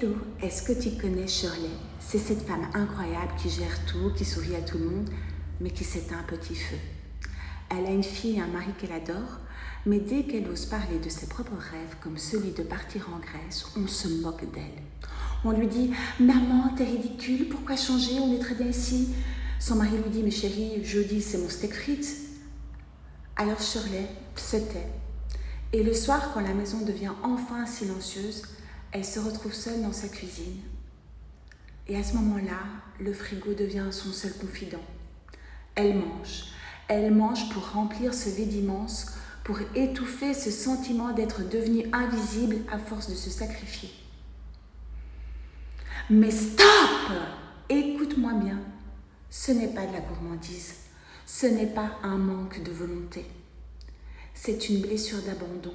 Hello, est-ce que tu connais Shirley? C'est cette femme incroyable qui gère tout, qui sourit à tout le monde, mais qui s'éteint un petit feu. Elle a une fille et un mari qu'elle adore, mais dès qu'elle ose parler de ses propres rêves, comme celui de partir en Grèce, on se moque d'elle. On lui dit « Maman, t'es ridicule, pourquoi changer? On est très bien ici. » Son mari lui dit « Mais chérie, jeudi, c'est mon steak frites. » Alors Shirley se tait. Et le soir, quand la maison devient enfin silencieuse, elle se retrouve seule dans sa cuisine. Et à ce moment-là, le frigo devient son seul confident. Elle mange pour remplir ce vide immense, pour étouffer ce sentiment d'être devenue invisible à force de se sacrifier. Mais stop! Écoute-moi bien, ce n'est pas de la gourmandise, ce n'est pas un manque de volonté. C'est une blessure d'abandon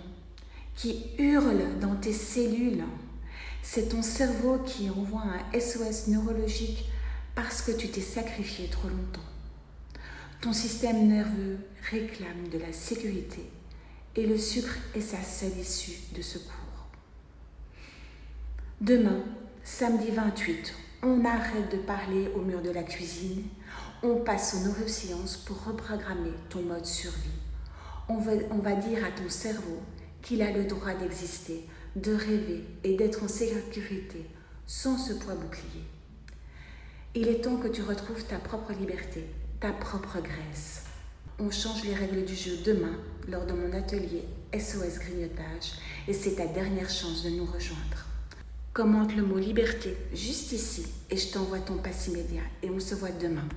qui hurle dans tes cellules. C'est ton cerveau qui envoie un SOS neurologique parce que tu t'es sacrifié trop longtemps. Ton système nerveux réclame de la sécurité et le sucre est sa seule issue de secours. Demain, samedi 28, on arrête de parler au mur de la cuisine, on passe aux neurosciences pour reprogrammer ton mode survie. On va dire à ton cerveau qu'il a le droit d'exister, de rêver et d'être en sécurité sans ce poids bouclier. Il est temps que tu retrouves ta propre liberté, ta propre Grèce. On change les règles du jeu demain lors de mon atelier SOS Grignotage et c'est ta dernière chance de nous rejoindre. Commente le mot liberté juste ici et je t'envoie ton pass immédiat et on se voit demain.